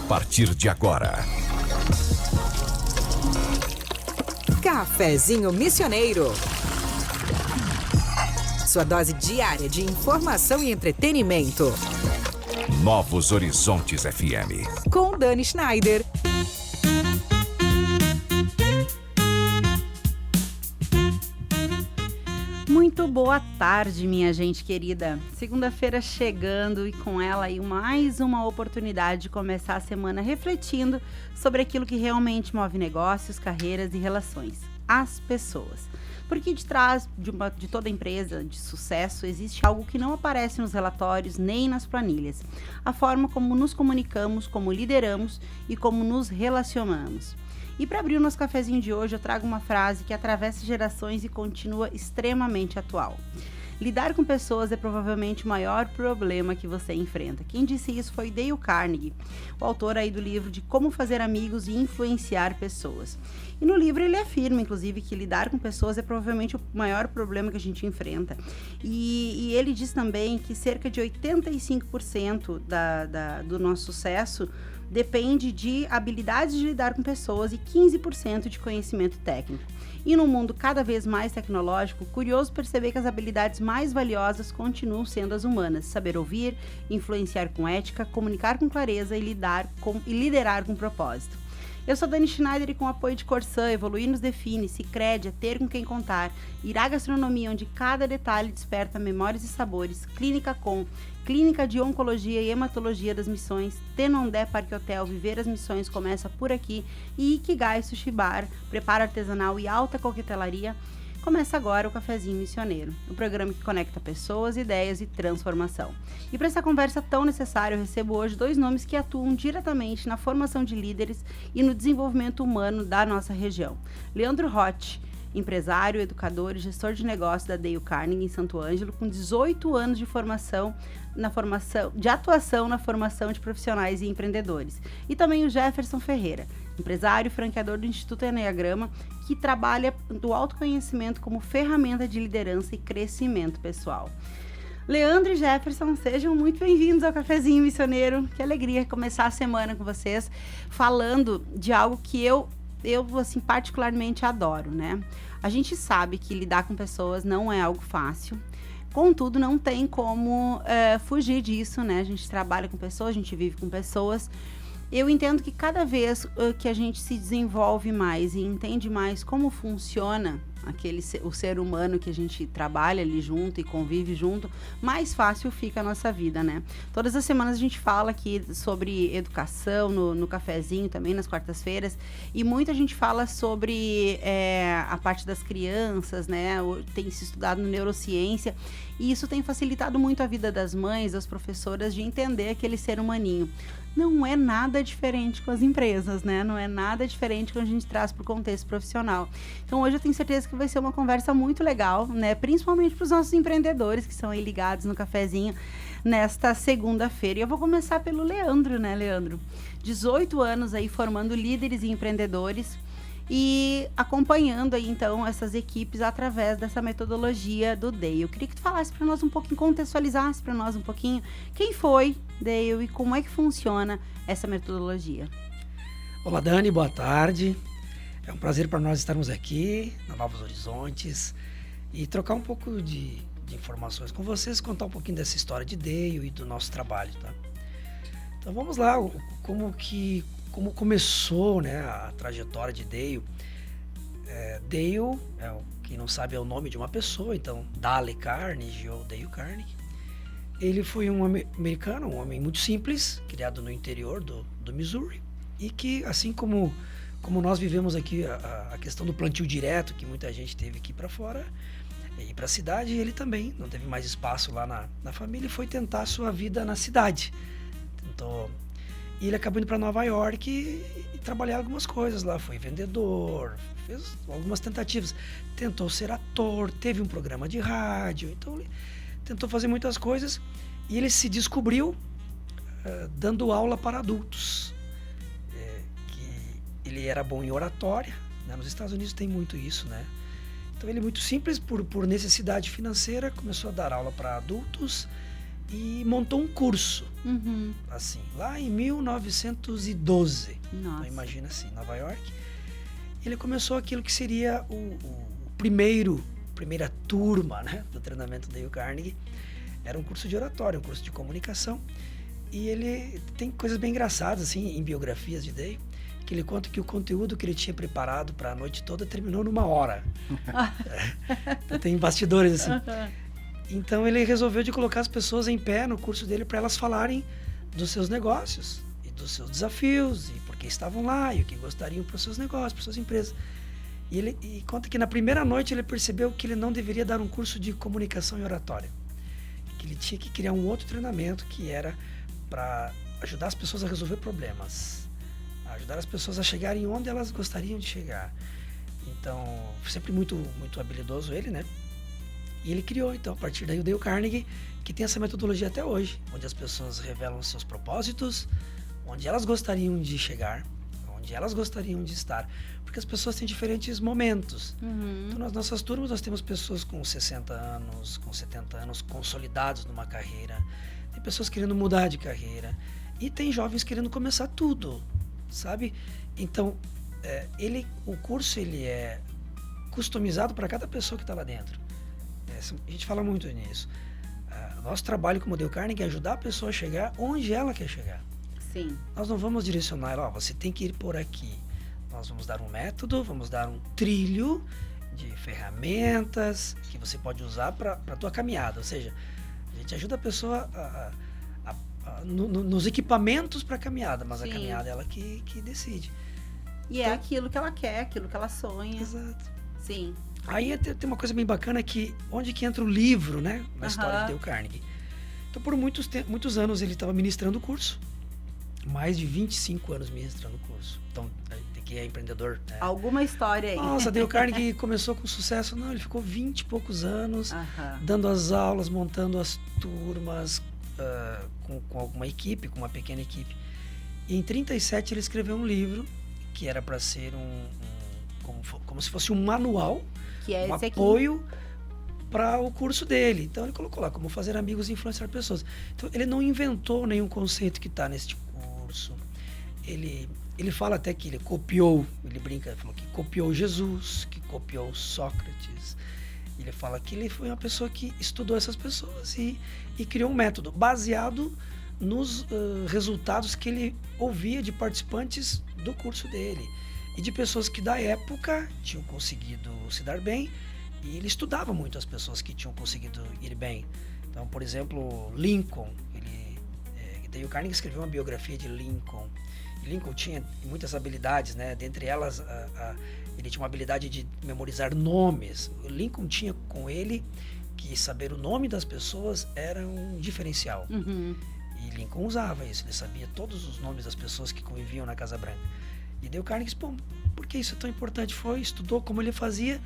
partir de agora. Cafezinho Missioneiro. Sua dose diária de informação e entretenimento. Novos Horizontes FM. Com Dani Schneider. Muito boa tarde, minha gente querida. Segunda-feira chegando e com ela aí mais uma oportunidade de começar a semana refletindo sobre aquilo que realmente move negócios, carreiras e relações, as pessoas. Porque de trás de toda empresa de sucesso existe algo que não aparece nos relatórios nem nas planilhas. A forma como nos comunicamos, como lideramos e como nos relacionamos. E para abrir o nosso cafezinho de hoje, eu trago uma frase que atravessa gerações e continua extremamente atual. Lidar com pessoas é provavelmente o maior problema que você enfrenta. Quem disse isso foi Dale Carnegie, o autor aí do livro de Como Fazer Amigos e Influenciar Pessoas. E no livro ele afirma, inclusive, que lidar com pessoas é provavelmente o maior problema que a gente enfrenta. E ele diz também que cerca de 85% do nosso sucesso depende de habilidades de lidar com pessoas e 15% de conhecimento técnico. E num mundo cada vez mais tecnológico, curioso perceber que as habilidades mais valiosas continuam sendo as humanas: saber ouvir, influenciar com ética, comunicar com clareza e liderar com propósito. Eu sou Dani Schneider e com o apoio de Corsã, Evoluir nos define, Sicredi, ter com quem contar, Irá Gastronomia, onde cada detalhe desperta memórias e sabores, Clínica de Oncologia e Hematologia das Missões, Tenondé Parque Hotel, Viver as Missões começa por aqui, e Ikigai Sushi Bar, preparo artesanal e alta coquetelaria. Começa agora o Cafezinho Missioneiro, o programa que conecta pessoas, ideias e transformação. E para essa conversa tão necessária, eu recebo hoje dois nomes que atuam diretamente na formação de líderes e no desenvolvimento humano da nossa região. Leandro Rotti, empresário, educador e gestor de negócios da Dale Carnegie em Santo Ângelo, com 18 anos de atuação na formação de profissionais e empreendedores. E também o Jefferson Ferreira, empresário e franqueador do Instituto Enneagrama, que trabalha do autoconhecimento como ferramenta de liderança e crescimento pessoal. Leandro e Jefferson, sejam muito bem-vindos ao Cafezinho Missioneiro. Que alegria começar a semana com vocês, falando de algo que eu assim, particularmente adoro, né? A gente sabe que lidar com pessoas não é algo fácil. Contudo, não tem como fugir disso, né? A gente trabalha com pessoas, a gente vive com pessoas. Eu entendo que cada vez que a gente se desenvolve mais e entende mais como funciona o ser humano que a gente trabalha ali junto e convive junto, mais fácil fica a nossa vida, né? Todas as semanas a gente fala aqui sobre educação, no cafezinho também, nas quartas-feiras, e muita gente fala sobre a parte das crianças, né? Tem se estudado neurociência, e isso tem facilitado muito a vida das mães, das professoras, de entender aquele ser humaninho. Não é nada diferente com as empresas, né? Não é nada diferente quando a gente traz para o contexto profissional. Então, hoje eu tenho certeza que vai ser uma conversa muito legal, né? Principalmente para os nossos empreendedores que são aí ligados no cafezinho nesta segunda-feira. E eu vou começar pelo Leandro, né, Leandro? 18 anos aí formando líderes e empreendedores e acompanhando aí, então, essas equipes através dessa metodologia do Dale. Eu queria que tu falasse para nós um pouquinho, contextualizasse para nós um pouquinho quem foi Dale e como é que funciona essa metodologia. Olá, Dani, boa tarde. É um prazer para nós estarmos aqui na Novos Horizontes e trocar um pouco de informações com vocês, contar um pouquinho dessa história de Dale e do nosso trabalho, tá? Então vamos lá, como começou, né, a trajetória de Dale. Dale, quem não sabe, é o nome de uma pessoa, então Dale Carnegie ou Dale Carnegie. Ele foi um americano, um homem muito simples, criado no interior do Missouri, e que, assim como nós vivemos aqui a questão do plantio direto, que muita gente teve que ir para fora, ir para a cidade, ele também não teve mais espaço lá na família e foi tentar a sua vida na cidade. E ele acabou indo para Nova York e trabalhar algumas coisas lá. Foi vendedor, fez algumas tentativas. Tentou ser ator, teve um programa de rádio. Então ele tentou fazer muitas coisas e ele se descobriu dando aula para adultos. Que ele era bom em oratória, né? Nos Estados Unidos tem muito isso, né? Então ele, muito simples, por necessidade financeira, começou a dar aula para adultos e montou um curso, Uhum. assim, lá em 1912. Nossa. Então imagina assim, Nova York. Ele começou aquilo que seria primeira turma, né, do treinamento Dale Carnegie. Era um curso de oratória, um curso de comunicação. E ele tem coisas bem engraçadas, assim, em biografias de Dale, que ele conta que o conteúdo que ele tinha preparado para a noite toda terminou numa hora. Então, tem bastidores, assim. Então ele resolveu de colocar as pessoas em pé no curso dele para elas falarem dos seus negócios e dos seus desafios e por que estavam lá e o que gostariam para os seus negócios, para suas empresas. E conta que na primeira noite ele percebeu que ele não deveria dar um curso de comunicação e oratória, que ele tinha que criar um outro treinamento que era para ajudar as pessoas a resolver problemas, ajudar as pessoas a chegarem onde elas gostariam de chegar. Então, sempre muito, muito habilidoso ele, né? E ele criou, então, a partir daí o Dale Carnegie, que tem essa metodologia até hoje, onde as pessoas revelam seus propósitos, onde elas gostariam de chegar, onde elas gostariam de estar. Porque as pessoas têm diferentes momentos. Uhum. Então, nas nossas turmas, nós temos pessoas com 60 anos, com 70 anos, consolidados numa carreira. Tem pessoas querendo mudar de carreira. E tem jovens querendo começar tudo, sabe? Então, o curso ele é customizado para cada pessoa que está lá dentro. A gente fala muito nisso. Nosso trabalho como Dale Carnegie é ajudar a pessoa a chegar onde ela quer chegar. Sim. Nós não vamos direcionar ela, você tem que ir por aqui. Nós vamos dar um método, vamos dar um trilho de ferramentas que você pode usar para a tua caminhada. Ou seja, a gente ajuda a pessoa nos equipamentos para a caminhada, mas Sim. a caminhada é ela que decide. E é aquilo que ela quer, aquilo que ela sonha. Exato. Sim. Aí tem uma coisa bem bacana que onde que entra o livro, né, na história de Dale Carnegie. Então, por muitos anos ele estava ministrando o curso, mais de 25 anos ministrando o curso. Então, que é empreendedor. Né? Alguma história aí. Nossa, Dale Carnegie começou com sucesso. Não, ele ficou 20 e poucos anos dando as aulas, montando as turmas com alguma equipe, com uma pequena equipe. E em 37 ele escreveu um livro que era para ser como se fosse um manual, que é um esse aqui. apoio para o curso dele. Então ele colocou lá como fazer amigos e influenciar pessoas. Então ele não inventou nenhum conceito que está neste curso. Ele fala até que ele copiou, ele brinca, falou que copiou Jesus, que copiou Sócrates. Ele fala que ele foi uma pessoa que estudou essas pessoas e criou um método baseado nos resultados que ele ouvia de participantes do curso dele e de pessoas que da época tinham conseguido se dar bem, e ele estudava muito as pessoas que tinham conseguido ir bem. Então, por exemplo, Lincoln, Dale Carnegie escreveu uma biografia de Lincoln. E Lincoln tinha muitas habilidades, né? Dentre elas, ele tinha uma habilidade de memorizar nomes. O Lincoln tinha com ele que saber o nome das pessoas era um diferencial. Uhum. E Lincoln usava isso, ele sabia todos os nomes das pessoas que conviviam na Casa Branca. E Dale Carnegie disse, pô, por que isso é tão importante? Estudou como ele fazia.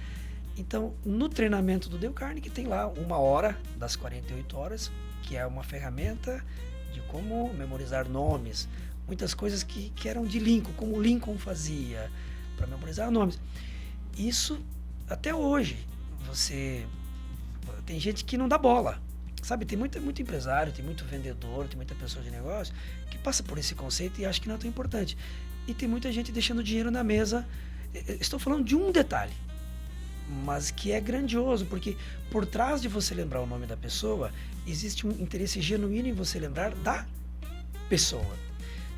Então, no treinamento do Dale Carnegie tem lá 1 hora das 48 horas, que é uma ferramenta de como memorizar nomes. Muitas coisas que eram de Lincoln, como Lincoln fazia para memorizar nomes. Isso, até hoje, tem gente que não dá bola. Sabe, tem muito empresário, tem muito vendedor, tem muita pessoa de negócio que passa por esse conceito e acha que não é tão importante. E tem muita gente deixando dinheiro na mesa. Estou falando de um detalhe, mas que é grandioso, porque por trás de você lembrar o nome da pessoa, existe um interesse genuíno em você lembrar da pessoa.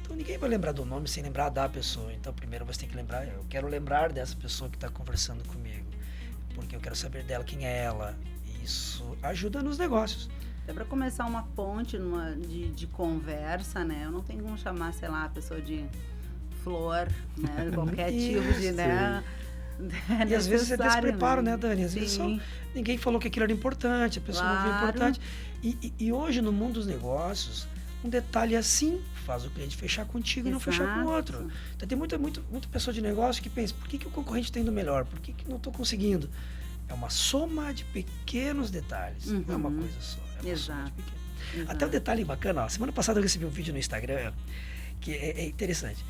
Então ninguém vai lembrar do nome sem lembrar da pessoa. Então primeiro você tem que lembrar, eu quero lembrar dessa pessoa que está conversando comigo, porque eu quero saber dela, quem é ela. Isso ajuda nos negócios. Até para começar uma ponte de conversa, né? Eu não tenho como chamar, sei lá, a pessoa de flor, né? Qualquer tipo de, né? E às vezes é despreparo, né, Dani? Às vezes ninguém falou que aquilo era importante, a pessoa não viu importante. E hoje, no mundo dos negócios, um detalhe assim faz o cliente fechar contigo e não fechar com o outro. Então tem muita pessoa de negócio que pensa, por que o concorrente está indo melhor? Por que não estou conseguindo? É uma soma de pequenos detalhes, não é uma coisa só. É uma soma de pequenos. Até um detalhe bacana, semana passada eu recebi um vídeo no Instagram que é interessante.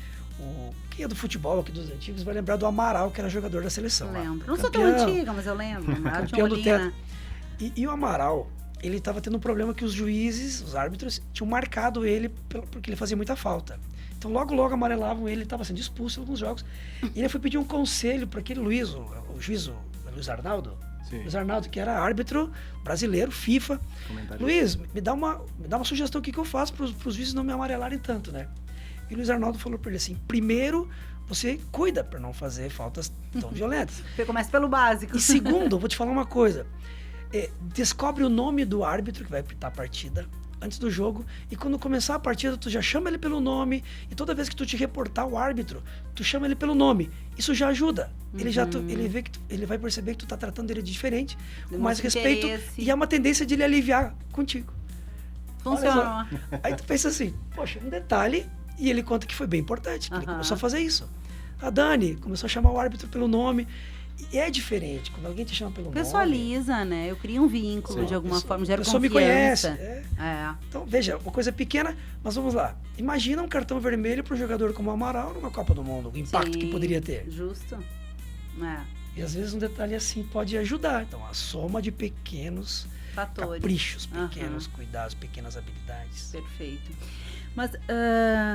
Quem é do futebol aqui dos antigos vai lembrar do Amaral, que era jogador da seleção. Lembro. Lá, não sou tão antiga, mas eu lembro. Campeão do teto. E o Amaral, ele estava tendo um problema que os juízes, os árbitros, tinham marcado ele porque ele fazia muita falta. Então, logo amarelavam ele estava sendo expulso em alguns jogos. E ele foi pedir um conselho para aquele Luiz, o juiz, Luiz Arnaldo. Sim. Luiz Arnaldo, que era árbitro brasileiro, FIFA. Luiz, me dá uma sugestão, o que eu faço para os juízes não me amarelarem tanto, né? E o Luiz Arnaldo falou para ele assim, primeiro, você cuida para não fazer faltas tão violentas. Você começa pelo básico. E segundo, vou te falar uma coisa, descobre o nome do árbitro que vai apitar a partida antes do jogo, e quando começar a partida, tu já chama ele pelo nome, e toda vez que tu te reportar o árbitro, tu chama ele pelo nome. Isso já ajuda. Ele vai perceber que tu tá tratando ele de diferente, com mais respeito, e é uma tendência de ele aliviar contigo. Funcionou. Aí tu pensa assim, poxa, um detalhe, e ele conta que foi bem importante, que ele começou a fazer isso. A Dani começou a chamar o árbitro pelo nome. E é diferente, quando alguém te chama pelo nome... Pessoaliza, né? Eu crio um vínculo de alguma forma, gera confiança. A pessoa me conhece. É. Então, veja, uma coisa pequena, mas vamos lá. Imagina um cartão vermelho para um jogador como o Amaral numa Copa do Mundo, o impacto que poderia ter. Justo. E às vezes um detalhe assim pode ajudar. Então, a soma de pequenos fatores, caprichos, pequenos cuidados, pequenas habilidades. Perfeito. Mas,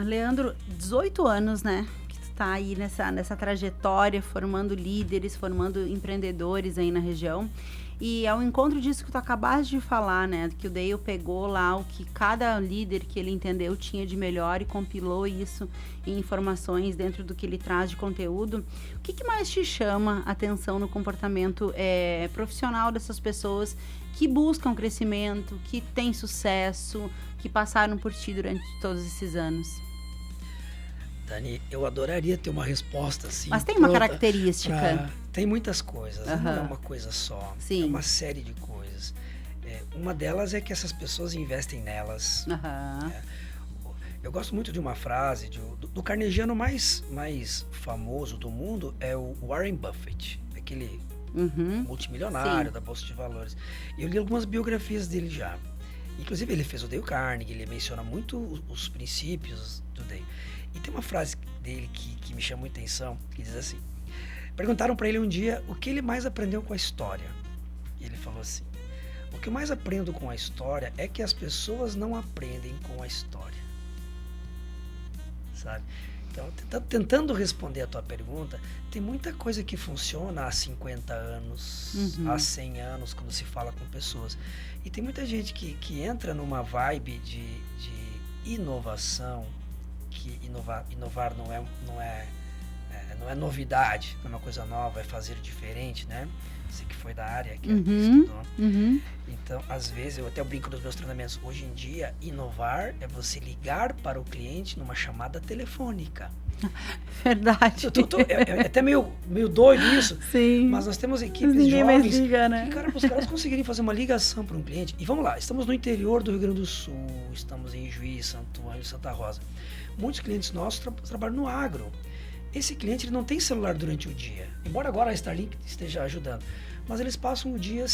Leandro, 18 anos, né? Tá aí nessa trajetória, formando líderes, formando empreendedores aí na região. E ao encontro disso que tu acabaste de falar, né? Que o Dale pegou lá o que cada líder que ele entendeu tinha de melhor e compilou isso em informações dentro do que ele traz de conteúdo. O que mais te chama a atenção no comportamento profissional dessas pessoas que buscam crescimento, que têm sucesso, que passaram por ti durante todos esses anos? Dani, eu adoraria ter uma resposta assim. Mas tem uma característica? Tem muitas coisas, não é uma coisa só. Sim. É uma série de coisas. Uma delas é que essas pessoas investem nelas. Eu gosto muito de uma frase do carnegiano mais famoso do mundo, é o Warren Buffett, aquele multimilionário da Bolsa de Valores. Eu li algumas biografias dele já. Inclusive ele fez o Dale Carnegie, ele menciona muito os princípios do Dale. E tem uma frase dele que me chama muita atenção, que diz assim, perguntaram para ele um dia o que ele mais aprendeu com a história. E ele falou assim, o que eu mais aprendo com a história é que as pessoas não aprendem com a história. Sabe? Então, tentando responder a tua pergunta, tem muita coisa que funciona há 50 anos, há 100 anos, quando se fala com pessoas. E tem muita gente que entra numa vibe de inovação, que inovar não é novidade, não é uma coisa nova, é fazer diferente, né? Você que foi da área, que estudou. Então, às vezes, eu até brinco nos meus treinamentos, hoje em dia, inovar é você ligar para o cliente numa chamada telefônica. Verdade. É até meio doido isso. Sim. Mas nós temos equipes Ninguém jovens mais liga, né? que, para os caras conseguirem fazer uma ligação para um cliente. E vamos lá, estamos no interior do Rio Grande do Sul, estamos em Juiz, Santo Ângelo, Santa Rosa. Muitos clientes nossos trabalham no agro. Esse cliente ele não tem celular durante o dia, embora agora a Starlink esteja ajudando. Mas eles passam o dia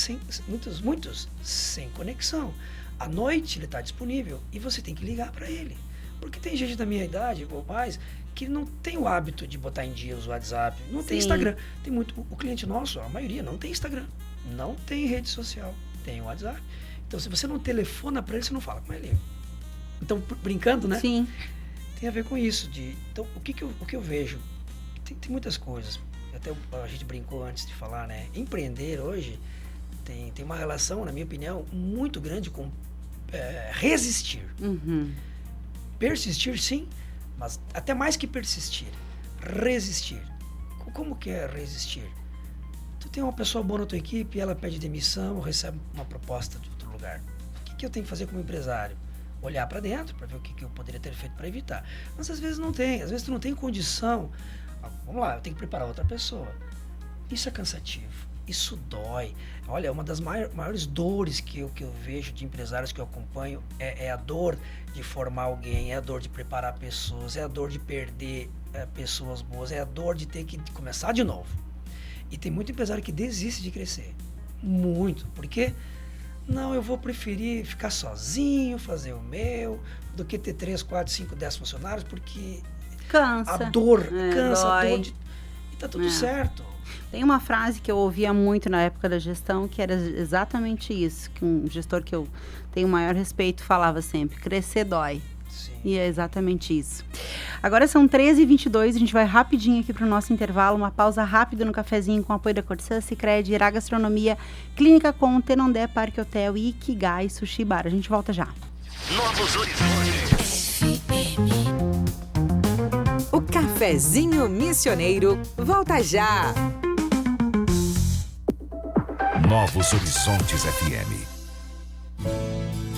muitos sem conexão. À noite ele está disponível e você tem que ligar para ele. Porque tem gente da minha idade, ou mais, que não tem o hábito de botar em dia os WhatsApp, não tem Instagram. Tem muito, o cliente nosso, a maioria, não tem Instagram, não tem rede social, tem o WhatsApp. Então, se você não telefona para ele, você não fala com ele. Então, brincando, né? Sim. Tem a ver com isso. Então, o que eu vejo? Tem muitas coisas. Até a gente brincou antes de falar, né? Empreender hoje tem uma relação, na minha opinião, muito grande com resistir. Persistir, sim, mas até mais que persistir. Resistir. Como que é resistir? Tu tem uma pessoa boa na tua equipe, ela pede demissão, ou recebe uma proposta de outro lugar. O que eu tenho que fazer como empresário? Olhar para dentro, para ver o que eu poderia ter feito para evitar. Mas às vezes não tem, às vezes tu não tem condição. Vamos lá, eu tenho que preparar outra pessoa. Isso é cansativo, isso dói. Olha, uma das maiores dores que eu vejo de empresários que eu acompanho é a dor de formar alguém, é a dor de preparar pessoas, é a dor de perder pessoas boas, é a dor de ter que começar de novo. E tem muito empresário que desiste de crescer. Muito. Por quê? Não, eu vou preferir ficar sozinho, fazer o meu, do que ter 3, 4, 5, 10 funcionários, porque cansa. A dor, cansa, dói. a dor. E tá tudo certo. Tem uma frase que eu ouvia muito na época da gestão, que era exatamente isso, que um gestor que eu tenho o maior respeito falava sempre: crescer dói. Sim. E é exatamente isso. Agora são 13h22, a gente vai rapidinho aqui para o nosso intervalo, uma pausa rápida no cafezinho com apoio da Corsã, Sicredi, Irá Gastronomia, Clínica Com, Tenondé, Parque Hotel e Ikigai Sushi Bar. A gente volta já. Novos Horizontes. O cafezinho missioneiro volta já. Novos Horizontes FM.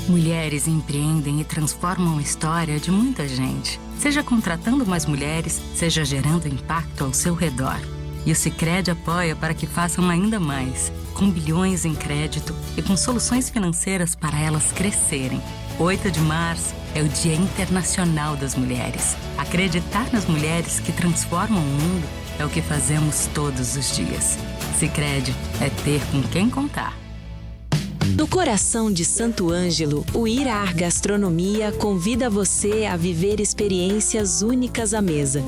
Mulheres empreendem e transformam a história de muita gente. Seja contratando mais mulheres, seja gerando impacto ao seu redor. E o Sicredi apoia para que façam ainda mais, com bilhões em crédito e com soluções financeiras para elas crescerem. 8 de março é o Dia Internacional das Mulheres. Acreditar nas mulheres que transformam o mundo é o que fazemos todos os dias. Sicredi é ter com quem contar. No coração de Santo Ângelo, o Irá Gastronomia convida você a viver experiências únicas à mesa.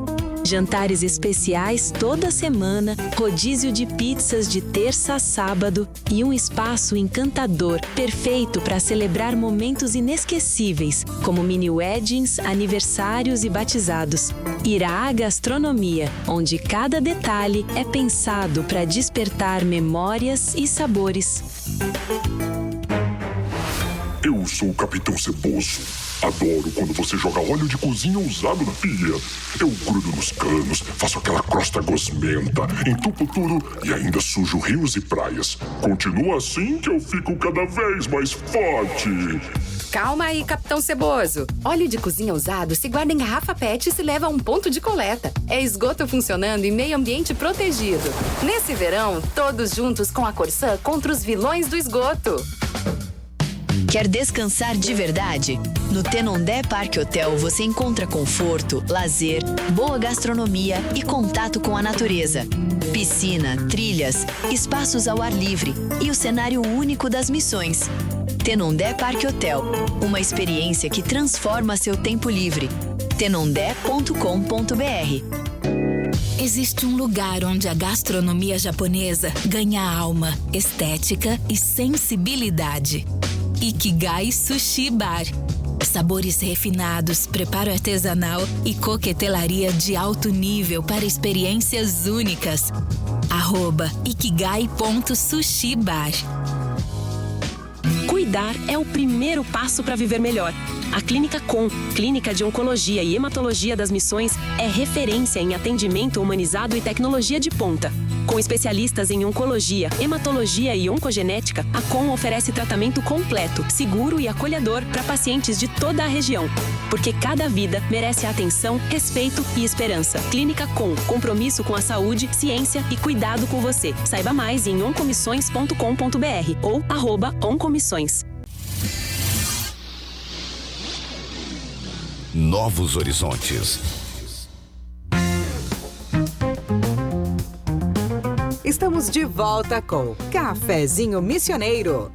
Jantares especiais toda semana, rodízio de pizzas de terça a sábado e um espaço encantador, perfeito para celebrar momentos inesquecíveis, como mini weddings, aniversários e batizados. Irá Gastronomia, onde cada detalhe é pensado para despertar memórias e sabores. Eu sou o Capitão Ceboso. Adoro quando você joga óleo de cozinha usado na pia. Eu grudo nos canos, faço aquela crosta gosmenta, entupo tudo e ainda sujo rios e praias. Continua assim que eu fico cada vez mais forte. Calma aí, Capitão Ceboso. Óleo de cozinha usado se guarda em garrafa PET e se leva a um ponto de coleta. É esgoto funcionando em meio ambiente protegido. Nesse verão, todos juntos com a Corsã contra os vilões do esgoto. Quer descansar de verdade? No Tenondé Parque Hotel você encontra conforto, lazer, boa gastronomia e contato com a natureza. Piscina, trilhas, espaços ao ar livre e o cenário único das missões. Tenondé Parque Hotel, uma experiência que transforma seu tempo livre. tenondé.com.br. Existe um lugar onde a gastronomia japonesa ganha alma, estética e sensibilidade. Ikigai Sushi Bar. Sabores refinados, preparo artesanal e coquetelaria de alto nível para experiências únicas. @ikigai.sushibar. Cuidar é o primeiro passo para viver melhor. A Clínica Com, Clínica de Oncologia e Hematologia das Missões, é referência em atendimento humanizado e tecnologia de ponta. Com especialistas em oncologia, hematologia e oncogenética, a Com oferece tratamento completo, seguro e acolhedor para pacientes de toda a região. Porque cada vida merece atenção, respeito e esperança. Clínica Com, compromisso com a saúde, ciência e cuidado com você. Saiba mais em oncomissões.com.br ou @oncomissões. Novos Horizontes. Estamos de volta com Cafezinho Missioneiro.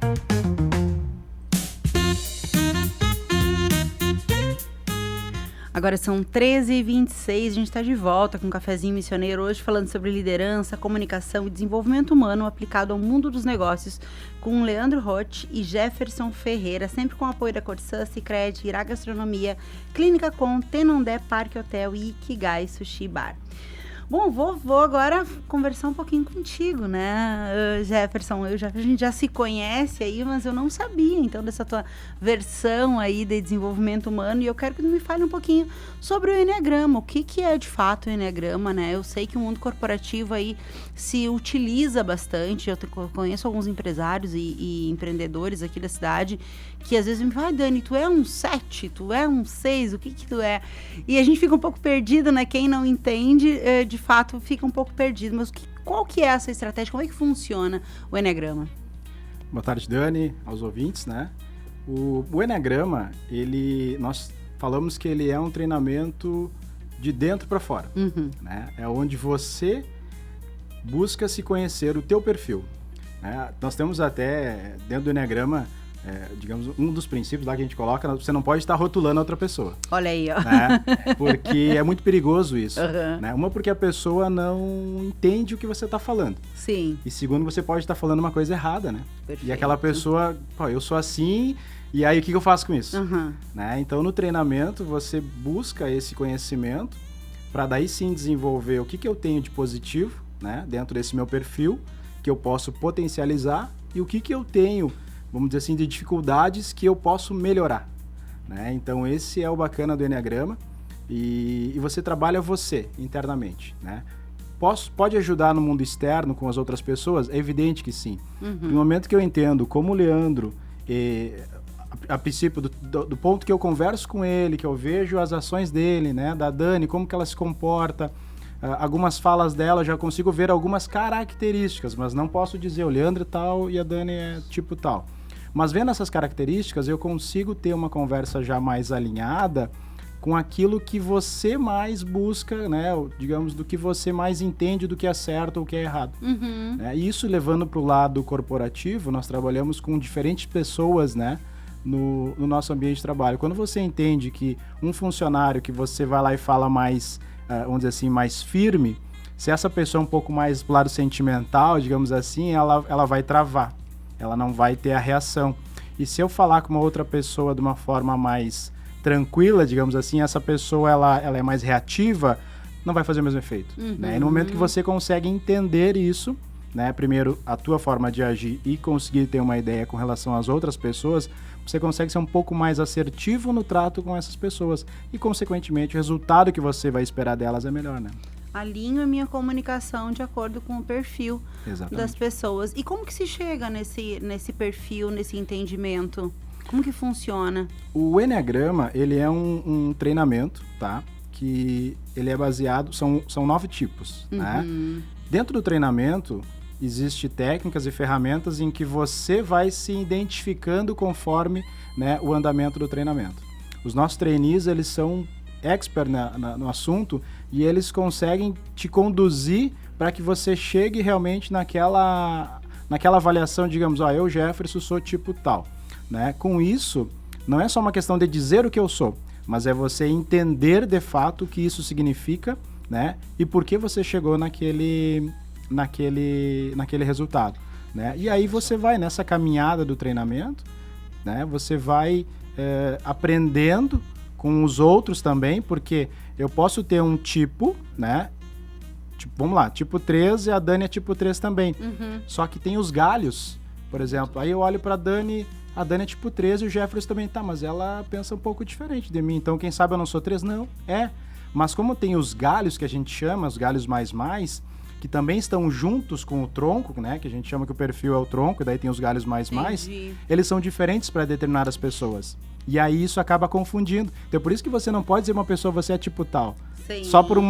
Agora são 13h26, a gente está de volta com o Cafezinho Missioneiro, hoje falando sobre liderança, comunicação e desenvolvimento humano aplicado ao mundo dos negócios, com Leandro Roth e Jefferson Ferreira, sempre com o apoio da Corsã, Sicredi, Irá Gastronomia, Clínica Com, Tenondé Parque Hotel e Ikigai Sushi Bar. Bom, vou agora conversar um pouquinho contigo, né, Jefferson? A gente já se conhece aí, mas eu não sabia, então, dessa tua versão aí de desenvolvimento humano, e eu quero que tu me fale um pouquinho sobre o Enneagrama. O que é, de fato, o Enneagrama, né? Eu sei que o mundo corporativo aí se utiliza bastante, eu conheço alguns empresários e empreendedores aqui da cidade que às vezes me falam: Dani, tu é um 7, tu é um 6, o que tu é? E a gente fica um pouco perdido, né? Quem não entende, de fato, fica um pouco perdido. Mas qual que é essa estratégia? Como é que funciona o Enneagrama? Boa tarde, Dani, aos ouvintes, né? O Enneagrama, nós falamos que ele é um treinamento de dentro para fora, né? É onde você busca se conhecer o teu perfil, né? Nós temos até, dentro do Enneagrama, digamos, um dos princípios lá que a gente coloca, você não pode estar rotulando a outra pessoa. Olha aí, ó. Né? Porque é muito perigoso isso. Uhum. Né? Uma, porque a pessoa não entende o que você está falando. Sim. E segundo, você pode estar falando uma coisa errada, né? Perfeito. E aquela pessoa, pô, eu sou assim, e aí o que eu faço com isso? Uhum. Né? Então, no treinamento, você busca esse conhecimento para daí sim desenvolver o que eu tenho de positivo, né? Dentro desse meu perfil, que eu posso potencializar, e o que eu tenho, vamos dizer assim, de dificuldades que eu posso melhorar. Né? Então, esse é o bacana do Enneagrama, e você trabalha você internamente, né? Pode ajudar no mundo externo com as outras pessoas? É evidente que sim. Uhum. No momento que eu entendo como o Leandro, a princípio do ponto que eu converso com ele, que eu vejo as ações dele, né, da Dani, como que ela se comporta, algumas falas dela, eu já consigo ver algumas características, mas não posso dizer o Leandro é tal e a Dani é tipo tal. Mas vendo essas características, eu consigo ter uma conversa já mais alinhada com aquilo que você mais busca, né? Digamos, do que você mais entende do que é certo ou o que é errado. Uhum. E isso levando para o lado corporativo, nós trabalhamos com diferentes pessoas, né? No nosso ambiente de trabalho. Quando você entende que um funcionário que você vai lá e fala mais, vamos dizer assim, mais firme, se essa pessoa é um pouco mais pro lado sentimental, digamos assim, ela vai travar. Ela não vai ter a reação. E se eu falar com uma outra pessoa de uma forma mais tranquila, digamos assim, essa pessoa ela é mais reativa, não vai fazer o mesmo efeito. Uhum. Né? E no momento que você consegue entender isso, né, primeiro a tua forma de agir e conseguir ter uma ideia com relação às outras pessoas, você consegue ser um pouco mais assertivo no trato com essas pessoas e, consequentemente, o resultado que você vai esperar delas é melhor, né? Alinho a minha comunicação de acordo com o perfil das pessoas. E como que se chega nesse perfil, nesse entendimento? Como que funciona? O Enneagrama, ele é um treinamento, tá? Que ele é baseado, são 9 tipos, né? Dentro do treinamento, existem técnicas e ferramentas em que você vai se identificando conforme, né, o andamento do treinamento. Os nossos trainees, eles são expert no assunto e eles conseguem te conduzir para que você chegue realmente naquela avaliação, digamos, eu, Jefferson, sou tipo tal. Né? Com isso, não é só uma questão de dizer o que eu sou, mas é você entender de fato o que isso significa, né? E por que você chegou naquele resultado. Né? E aí você vai nessa caminhada do treinamento, né? Você vai aprendendo com os outros também, porque eu posso ter um tipo, né? Tipo, vamos lá, tipo 3 e a Dani é tipo 3 também. Uhum. Só que tem os galhos, por exemplo, aí eu olho pra Dani, a Dani é tipo 3 e o Jefferson também tá, mas ela pensa um pouco diferente de mim, então quem sabe eu não sou 3? Não, mas como tem os galhos que a gente chama, os galhos mais, que também estão juntos com o tronco, né, que a gente chama que o perfil é o tronco, e daí tem os galhos mais, eles são diferentes para determinadas pessoas. E aí isso acaba confundindo. Então por isso que você não pode dizer uma pessoa, você é tipo tal. Sim. Só por um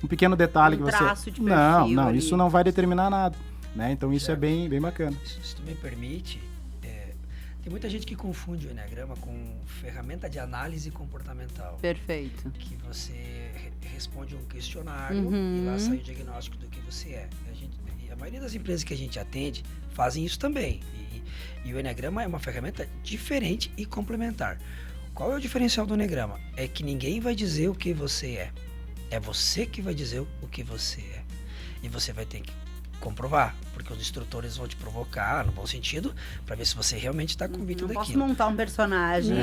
pequeno detalhe que você... traço de perfil Não, ali. isso não vai determinar nada. Né? Então isso é bem bacana. Se tu me permite, tem muita gente que confunde o Enneagrama com ferramenta de análise comportamental. Perfeito. Que você responde um questionário e lá sai o diagnóstico do que você é. A maioria das empresas que a gente atende fazem isso também. E o Enneagrama é uma ferramenta diferente e complementar. Qual é o diferencial do Enneagrama? É que ninguém vai dizer o que você é. É você que vai dizer o que você é. E você vai ter que comprovar, porque os instrutores vão te provocar, no bom sentido, para ver se você realmente está convicto daquilo. Não posso montar um personagem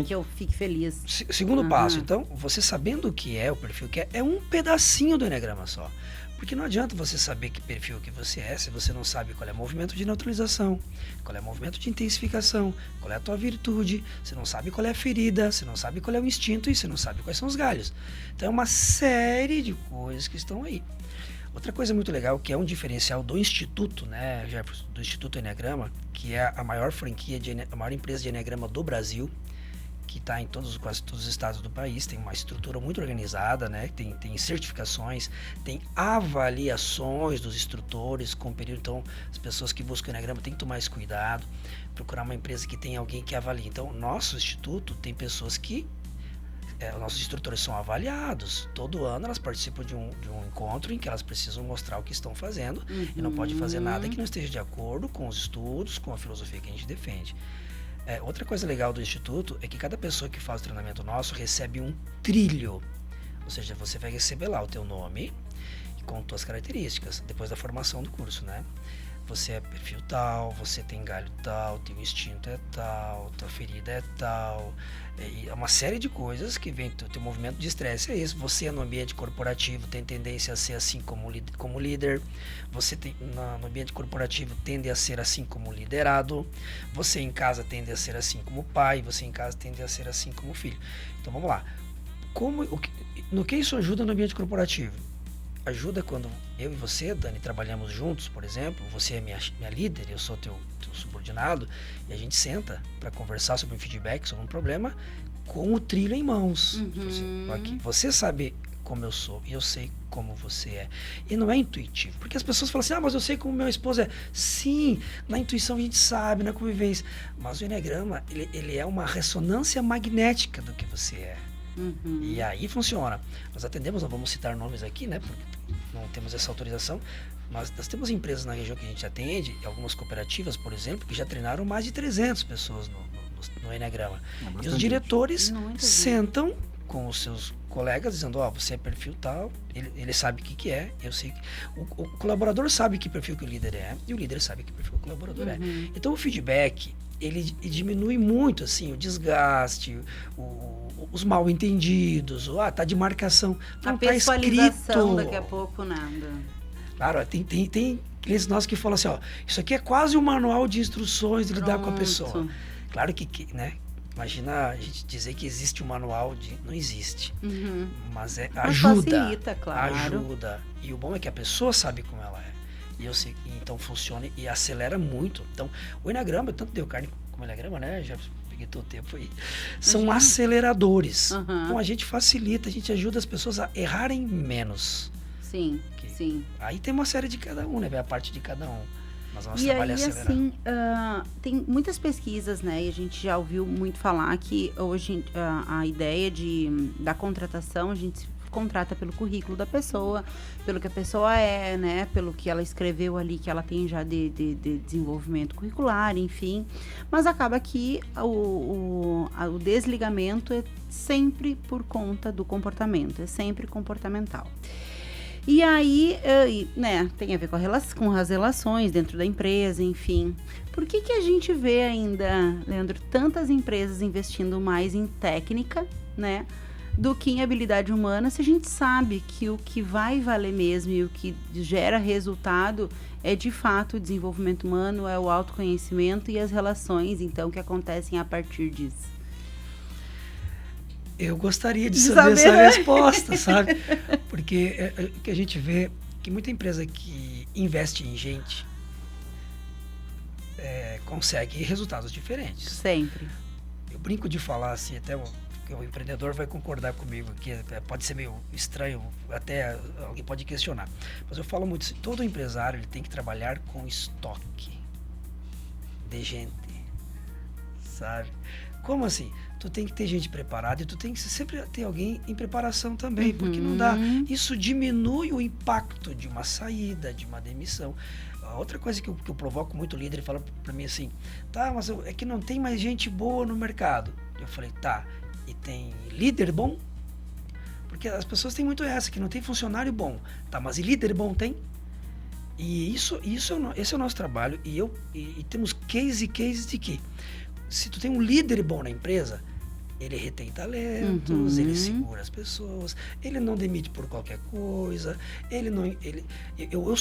que eu fique feliz. Segundo passo, então, você sabendo o que é o perfil que é um pedacinho do Enneagrama só. Porque não adianta você saber que perfil que você é se você não sabe qual é o movimento de neutralização, qual é o movimento de intensificação, qual é a tua virtude, você não sabe qual é a ferida, você não sabe qual é o instinto e você não sabe quais são os galhos. Então é uma série de coisas que estão aí. Outra coisa muito legal, que é um diferencial do Instituto, né, Jefferson, do Instituto Enneagrama, que é a maior franquia, a maior empresa de Enneagrama do Brasil, que está em quase todos os estados do país, tem uma estrutura muito organizada, né, tem certificações, tem avaliações dos instrutores com período, então as pessoas que buscam o Enneagrama têm que tomar esse cuidado, procurar uma empresa que tem alguém que avalie. Então, nosso instituto tem pessoas que nossos instrutores são avaliados. Todo ano elas participam de um encontro em que elas precisam mostrar o que estão fazendo e não pode fazer nada que não esteja de acordo com os estudos, com a filosofia que a gente defende. Outra coisa legal do Instituto é que cada pessoa que faz o treinamento nosso recebe um trilho. Ou seja, você vai receber lá o teu nome com tuas características, depois da formação do curso, né? Você é perfil tal, você tem galho tal, teu instinto é tal, tua ferida é tal. E é uma série de coisas que vem, teu movimento de estresse é isso. Você no ambiente corporativo tem tendência a ser assim como líder. Você tem, no ambiente corporativo tende a ser assim como liderado. Você em casa tende a ser assim como pai. Você em casa tende a ser assim como filho. Então vamos lá. No que isso ajuda no ambiente corporativo? Ajuda quando eu e você, Dani, trabalhamos juntos, por exemplo, você é minha líder, eu sou teu subordinado, e a gente senta para conversar sobre um feedback, sobre um problema, com o trilho em mãos. Você sabe como eu sou, e eu sei como você é. E não é intuitivo, porque as pessoas falam assim, mas eu sei como meu esposo é. Sim, na intuição a gente sabe, na convivência, mas o Enneagrama, ele é uma ressonância magnética do que você é. E aí funciona. Nós atendemos, não vamos citar nomes aqui, né? Porque não temos essa autorização, mas nós temos empresas na região que a gente atende, algumas cooperativas, por exemplo, que já treinaram mais de 300 pessoas no Enneagrama. E os diretores sentam com os seus colegas dizendo, você é perfil tal, ele sabe o que é, eu sei que... O colaborador sabe que perfil que o líder é, e o líder sabe que perfil que o colaborador é. Então o feedback, ele diminui muito, assim, o desgaste, os mal entendidos, tá de marcação, não tá escrito. Daqui a pouco nada. Claro, tem clientes nossos que falam assim, isso aqui é quase um manual de instruções de lidar com a pessoa. Claro que né? Imagina a gente dizer que existe um manual não existe. Mas ajuda. Facilita, claro. Ajuda. E o bom é que a pessoa sabe como ela é. E eu sei, então funciona e acelera muito. Então, o Enneagrama, tanto deu carne como o Enneagrama, né? Já peguei todo o tempo aí. São aceleradores. Então a gente facilita, a gente ajuda as pessoas a errarem menos. Sim. Aí tem uma série de cada um, né? A parte de cada um. Mas nosso e trabalho aí, é acelerar. assim, tem muitas pesquisas, né? E a gente já ouviu muito falar que hoje a ideia da contratação, a gente contrata pelo currículo da pessoa, pelo que a pessoa é, né? Pelo que ela escreveu ali, que ela tem já de desenvolvimento curricular, enfim. Mas acaba que o desligamento é sempre por conta do comportamento, é sempre comportamental. E aí, né, tem a ver com as relações dentro da empresa, enfim. Por que a gente vê ainda, Leandro, tantas empresas investindo mais em técnica, né, do que em habilidade humana, se a gente sabe que o que vai valer mesmo e o que gera resultado é, de fato, o desenvolvimento humano, é o autoconhecimento e as relações, então, que acontecem a partir disso? Eu gostaria de saber essa resposta, sabe? Porque o que a gente vê que muita empresa que investe em gente consegue resultados diferentes. Sempre. Eu brinco de falar assim, até o empreendedor vai concordar comigo, que pode ser meio estranho, até alguém pode questionar. Mas eu falo muito assim, todo empresário ele tem que trabalhar com estoque de gente, sabe? Como assim? Tu tem que ter gente preparada e tu tem que sempre ter alguém em preparação também, porque não dá. Isso diminui o impacto de uma saída, de uma demissão. A outra coisa que eu provoco muito líder, ele fala pra mim assim, mas é que não tem mais gente boa no mercado. Eu falei, e tem líder bom? Porque as pessoas têm muito essa, que não tem funcionário bom. Mas e líder bom tem? E esse é o nosso trabalho. E temos cases de que se tu tem um líder bom na empresa, ele retém talentos, ele segura as pessoas, ele não demite por qualquer coisa, eu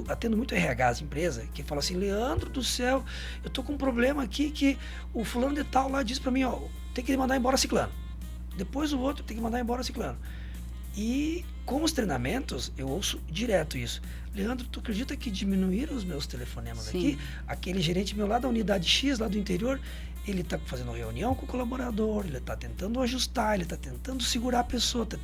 atendo muito RH de empresa, que fala assim, Leandro do céu, eu tô com um problema aqui que o fulano de tal lá diz pra mim, tem que mandar embora ciclano. Depois o outro tem que mandar embora ciclano. E com os treinamentos, eu ouço direto isso. Leandro, tu acredita que diminuíram os meus telefonemas aqui? Aquele gerente meu lá da unidade X, lá do interior, ele está fazendo reunião com o colaborador, ele está tentando ajustar, ele está tentando segurar a pessoa, está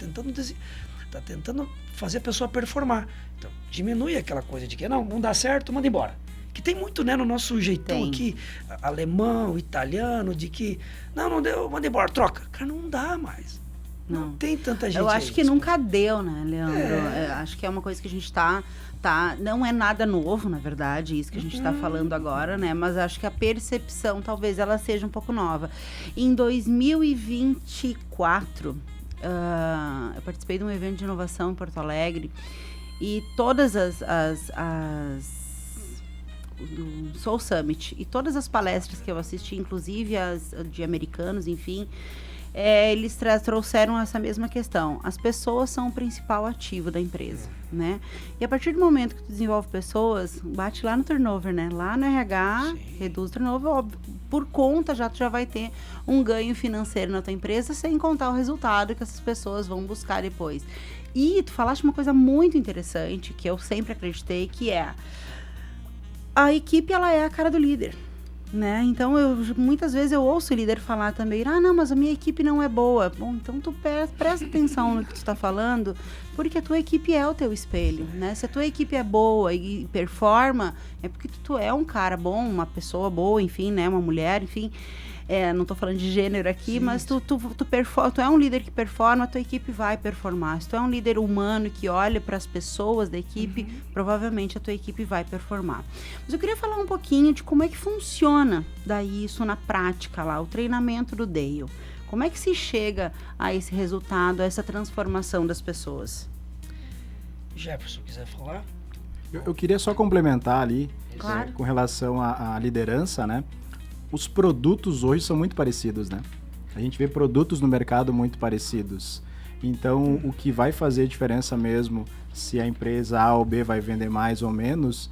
tentando fazer a pessoa performar. Então, diminui aquela coisa de que não dá certo, manda embora. Que tem muito, né, no nosso jeitão aqui, alemão, italiano, de que não deu, manda embora, troca. Cara, não dá mais. Não tem tanta gente. Eu acho que nunca deu, né, Leandro? Acho que é uma coisa que a gente tá não é nada novo, na verdade, isso que a gente está falando agora, né? Mas acho que a percepção, talvez, ela seja um pouco nova. Em 2024, eu participei de um evento de inovação em Porto Alegre e todas do Soul Summit e todas as palestras que eu assisti, inclusive as de americanos, enfim, eles trouxeram essa mesma questão. As pessoas são o principal ativo da empresa, né? E a partir do momento que tu desenvolve pessoas, bate lá no turnover, né? Lá no RH, reduz o turnover, óbvio. Por conta, tu já vai ter um ganho financeiro na tua empresa, sem contar o resultado que essas pessoas vão buscar depois. E tu falaste uma coisa muito interessante, que eu sempre acreditei, que é a equipe, ela é a cara do líder, né? Então, muitas vezes eu ouço o líder falar também, não, mas a minha equipe não é boa. Bom, então tu presta atenção no que tu está falando, porque a tua equipe é o teu espelho, né? Se a tua equipe é boa e performa, é porque tu é um cara bom, uma pessoa boa, enfim, né? Uma mulher, enfim. Não tô falando de gênero aqui, mas tu é um líder que performa, a tua equipe vai performar. Se tu é um líder humano que olha para as pessoas da equipe, provavelmente a tua equipe vai performar. Mas eu queria falar um pouquinho de como é que funciona daí isso na prática lá, o treinamento do Dale. Como é que se chega a esse resultado, a essa transformação das pessoas? Jefferson, quiser falar? Eu queria só complementar ali, claro, com relação à liderança, né? Os produtos hoje são muito parecidos, né? A gente vê produtos no mercado muito parecidos. Então, o que vai fazer diferença mesmo, se a empresa A ou B vai vender mais ou menos,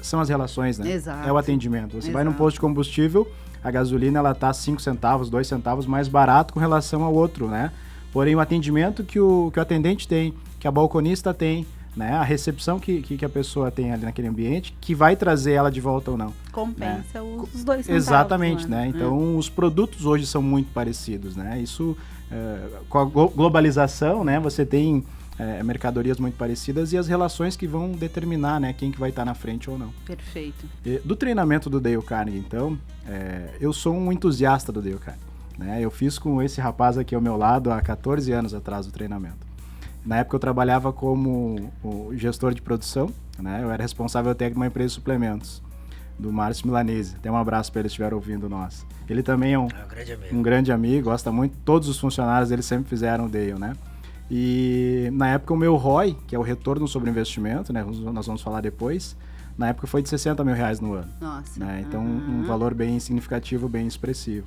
são as relações, né? Exato. É o atendimento. Você vai num posto de combustível, a gasolina ela tá 5 centavos, 2 centavos mais barato com relação ao outro, né? Porém, o atendimento que o atendente tem, que a balconista tem, né? A recepção que a pessoa tem ali naquele ambiente, que vai trazer ela de volta ou não. Compensa, né? Os 2 centavos. Exatamente, né? Então, os produtos hoje são muito parecidos, né? Isso, com a globalização, né? Você tem mercadorias muito parecidas e as relações que vão determinar, né? Quem que vai estar na frente ou não. Perfeito. Do treinamento do Dale Carnegie, então, eu sou um entusiasta do Dale Carnegie, né? Eu fiz com esse rapaz aqui ao meu lado há 14 anos atrás o treinamento. Na época eu trabalhava como gestor de produção, né? Eu era responsável técnico de uma empresa de suplementos, do Márcio Milanese. Até um abraço para ele se estiver ouvindo nós. Ele também é um grande amigo, gosta muito. Todos os funcionários dele sempre fizeram o Dale, né? E na época o meu ROI, que é o retorno sobre investimento, né? Nós vamos falar depois, na época foi de R$60 mil no ano. Nossa. Né? Então um valor bem significativo, bem expressivo.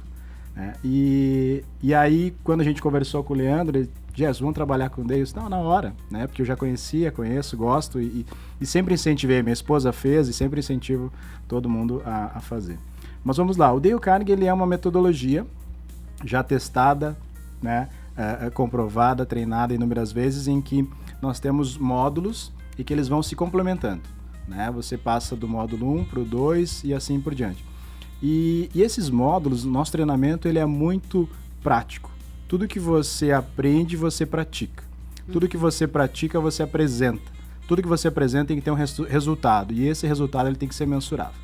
Né? E aí, quando a gente conversou com o Leandro, ele disse, vamos trabalhar com o Dale? Não, na hora, né? Porque eu já conheço, gosto e sempre incentivei. Minha esposa fez e sempre incentivo todo mundo a fazer. Mas vamos lá, o Dale Carnegie ele é uma metodologia já testada, né? Comprovada, treinada inúmeras vezes, em que nós temos módulos e que eles vão se complementando. Né? Você passa do módulo 1 para o 2 e assim por diante. E esses módulos, nosso treinamento ele é muito prático. Tudo que você aprende, você pratica. Tudo que você pratica, você apresenta. Tudo que você apresenta tem que ter um resultado. E esse resultado ele tem que ser mensurável.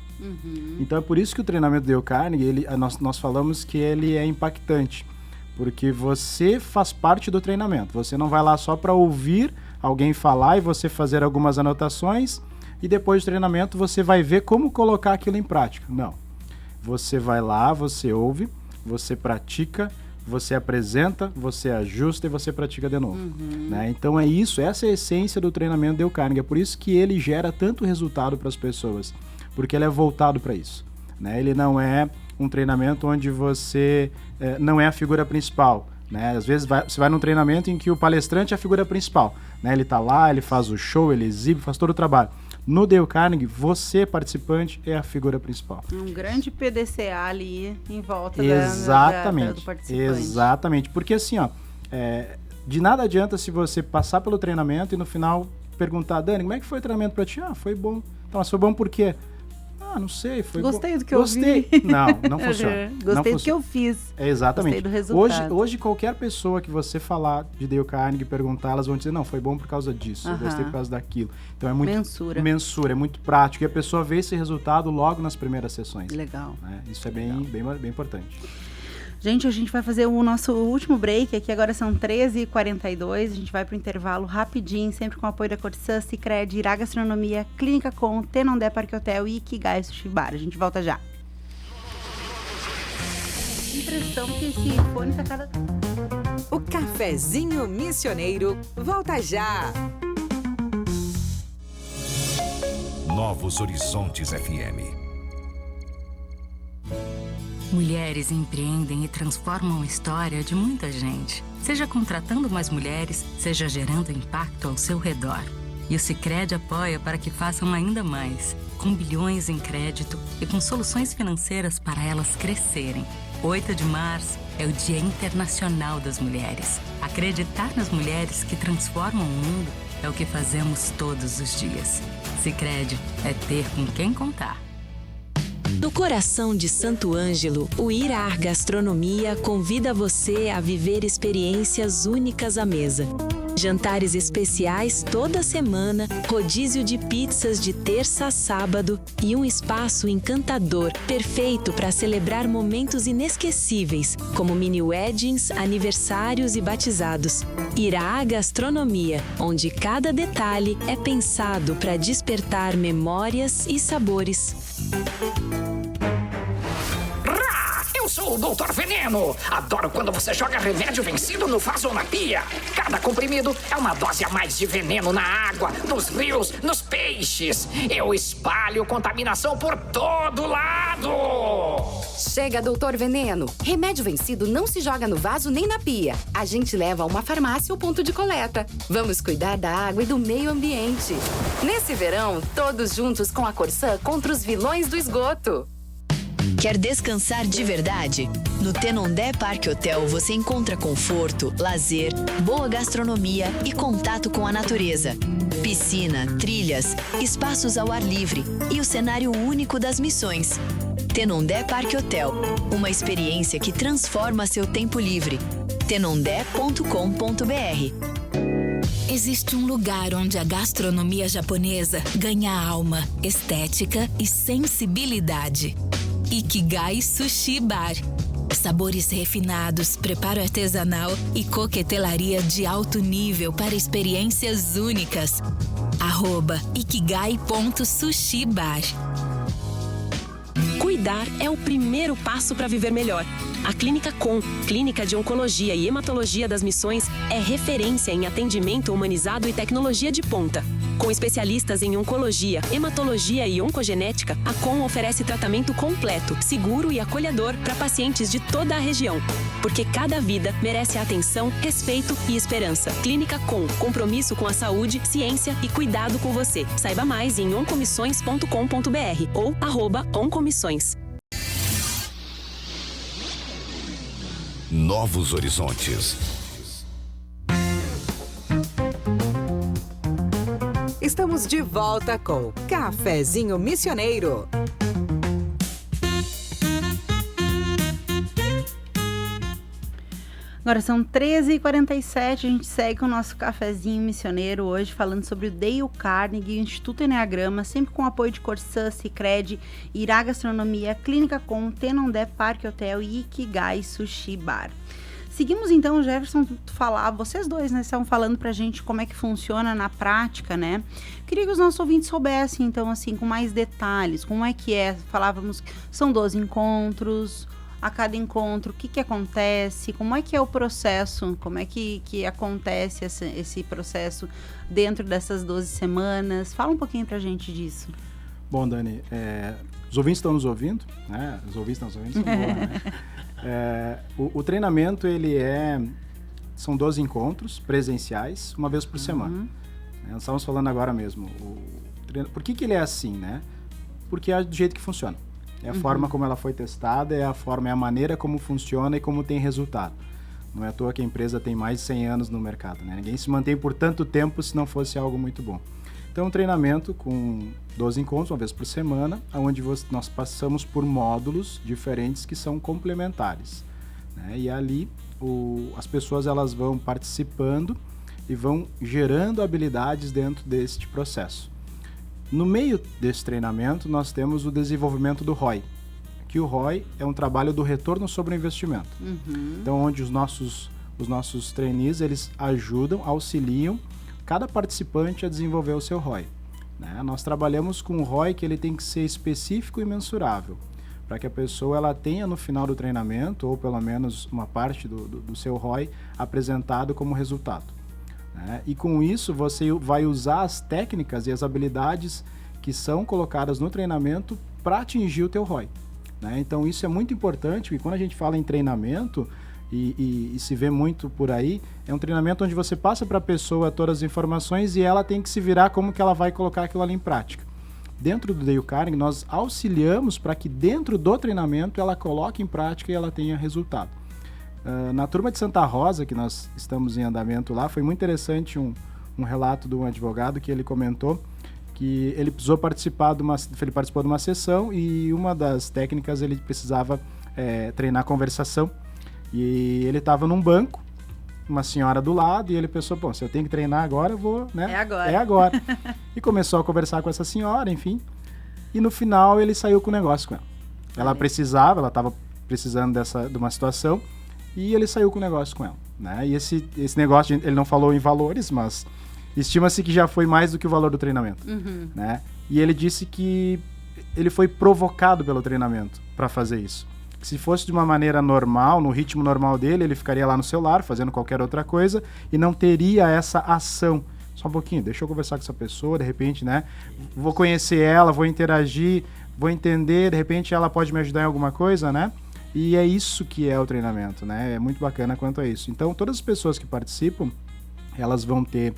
Então é por isso que o treinamento do Dale Carnegie, nós falamos que ele é impactante. Porque você faz parte do treinamento. Você não vai lá só para ouvir alguém falar e você fazer algumas anotações e depois do treinamento você vai ver como colocar aquilo em prática. Não. Você vai lá, você ouve, você pratica, você apresenta, você ajusta e você pratica de novo. Né? Então é isso, essa é a essência do treinamento do Dale Carnegie. É por isso que ele gera tanto resultado para as pessoas. Porque ele é voltado para isso. Né? Ele não é um treinamento onde você não é a figura principal. Né? Às vezes você vai num treinamento em que o palestrante é a figura principal. Né? Ele está lá, ele faz o show, ele exibe, faz todo o trabalho. No Dale Carnegie, você, participante, é a figura principal. Um grande PDCA ali em volta do participante. Exatamente. Porque assim, ó, de nada adianta se você passar pelo treinamento e no final perguntar, Dani, como é que foi o treinamento para ti? Foi bom. Então, mas foi bom por quê? Não sei, foi Gostei bom. Do que eu vi. Não funciona. Gostei do que eu fiz. Exatamente. Gostei do resultado. Hoje, qualquer pessoa que você falar de Dale Carnegie e perguntar, elas vão dizer, não, foi bom por causa disso, eu gostei por causa daquilo. Então é muito mensura, é muito prático e a pessoa vê esse resultado logo nas primeiras sessões. Legal. Né? Isso é bem importante. Gente, a gente vai fazer o nosso último break aqui, agora são 13h42, a gente vai pro intervalo rapidinho, sempre com o apoio da Corsã, Sicredi, Irá Gastronomia, Clínica Com, Tenondé Parque Hotel e Ikigai Sushi Bar. A gente volta já. Impressão que esse fone tá cada... O Cafezinho Missioneiro volta já. Novos Horizontes FM. Mulheres empreendem e transformam a história de muita gente. Seja contratando mais mulheres, seja gerando impacto ao seu redor. E o Sicredi apoia para que façam ainda mais, com bilhões em crédito e com soluções financeiras para elas crescerem. 8 de março é o Dia Internacional das Mulheres. Acreditar nas mulheres que transformam o mundo é o que fazemos todos os dias. Sicredi é ter com quem contar. No coração de Santo Ângelo, o Irá Gastronomia convida você a viver experiências únicas à mesa. Jantares especiais toda semana, rodízio de pizzas de terça a sábado e um espaço encantador, perfeito para celebrar momentos inesquecíveis, como mini weddings, aniversários e batizados. Irá Gastronomia, onde cada detalhe é pensado para despertar memórias e sabores. Eu sou o Doutor Veneno. Adoro quando você joga remédio vencido no vaso ou na pia. Cada comprimido é uma dose a mais de veneno na água, nos rios, nos peixes. Eu espalho contaminação por todo lado. Chega, Doutor Veneno. Remédio vencido não se joga no vaso nem na pia. A gente leva a uma farmácia ou ponto de coleta. Vamos cuidar da água e do meio ambiente. Nesse verão, todos juntos com a Corsã contra os vilões do esgoto. Quer descansar de verdade? No Tenondé Parque Hotel você encontra conforto, lazer, boa gastronomia e contato com a natureza. Piscina, trilhas, espaços ao ar livre e o cenário único das missões. Tenondé Parque Hotel, uma experiência que transforma seu tempo livre. tenondé.com.br. Existe um lugar onde a gastronomia japonesa ganha alma, estética e sensibilidade. Ikigai Sushi Bar. Sabores refinados, preparo artesanal e coquetelaria de alto nível para experiências únicas. @ikigai.sushibar. Cuidar é o primeiro passo para viver melhor. A Clínica Com, Clínica de Oncologia e Hematologia das Missões, é referência em atendimento humanizado e tecnologia de ponta. Com especialistas em oncologia, hematologia e oncogenética, a Com oferece tratamento completo, seguro e acolhedor para pacientes de toda a região. Porque cada vida merece atenção, respeito e esperança. Clínica Com, compromisso com a saúde, ciência e cuidado com você. Saiba mais em oncomissões.com.br ou @oncomissões. Novos Horizontes. Estamos de volta com Cafezinho Missioneiro. Agora são 13h47, a gente segue com o nosso Cafezinho Missioneiro hoje falando sobre o Dale Carnegie, o Instituto Enneagrama, sempre com o apoio de Corsã, Sicredi, Irá Gastronomia, Clínica Com, Tenondé Parque Hotel e Ikigai Sushi Bar. Seguimos então, Jefferson, vocês dois, né, estavam falando pra gente como é que funciona na prática, né? Queria que os nossos ouvintes soubessem, então, assim, com mais detalhes, como é que é, falávamos que são 12 encontros, a cada encontro, o que acontece, como é que é o processo, como é que acontece esse processo dentro dessas 12 semanas, fala um pouquinho pra gente disso. Bom, Dani, os ouvintes estão nos ouvindo, né? Os ouvintes estão nos ouvindo, são bons, né? O treinamento, são 12 encontros presenciais, uma vez por semana. Nós estávamos falando agora mesmo. Por que ele é assim, né? Porque é do jeito que funciona. É a forma como ela foi testada, é a maneira como funciona e como tem resultado. Não é à toa que a empresa tem mais de 100 anos no mercado, né? Ninguém se mantém por tanto tempo se não fosse algo muito bom. Então, um treinamento com 12 encontros, uma vez por semana, onde nós passamos por módulos diferentes que são complementares, né? E ali as pessoas elas vão participando e vão gerando habilidades dentro deste processo. No meio desse treinamento, nós temos o desenvolvimento do ROI, que o ROI é um trabalho do retorno sobre o investimento. Então, onde os nossos trainees, eles ajudam, auxiliam cada participante a desenvolver o seu ROI. Né? Nós trabalhamos com o ROI que ele tem que ser específico e mensurável, para que a pessoa ela tenha no final do treinamento, ou pelo menos uma parte do seu ROI, apresentado como resultado. Né? E com isso você vai usar as técnicas e as habilidades que são colocadas no treinamento para atingir o teu ROI. Né? Então isso é muito importante, e quando a gente fala em treinamento, e se vê muito por aí, é um treinamento onde você passa para a pessoa todas as informações e ela tem que se virar como que ela vai colocar aquilo ali em prática. Dentro do Dale Carnegie, nós auxiliamos para que dentro do treinamento ela coloque em prática e ela tenha resultado. Na turma de Santa Rosa, que nós estamos em andamento lá, foi muito interessante um relato de um advogado que ele comentou que ele precisou participou de uma sessão e uma das técnicas ele precisava treinar conversação. E ele estava num banco, uma senhora do lado, e ele pensou, se eu tenho que treinar agora, eu vou, né? É agora. E começou a conversar com essa senhora, enfim. E no final ele saiu com o negócio com ela. Ela estava precisando de uma situação, e ele saiu com o negócio com ela. Né? E esse negócio, ele não falou em valores, mas estima-se que já foi mais do que o valor do treinamento. Né? E ele disse que ele foi provocado pelo treinamento para fazer isso. Se fosse de uma maneira normal, no ritmo normal dele, ele ficaria lá no celular, fazendo qualquer outra coisa, e não teria essa ação. Só um pouquinho, deixa eu conversar com essa pessoa, de repente, né? Vou conhecer ela, vou interagir, vou entender, de repente ela pode me ajudar em alguma coisa, né? E é isso que é o treinamento, né? É muito bacana quanto a isso. Então, todas as pessoas que participam, elas vão ter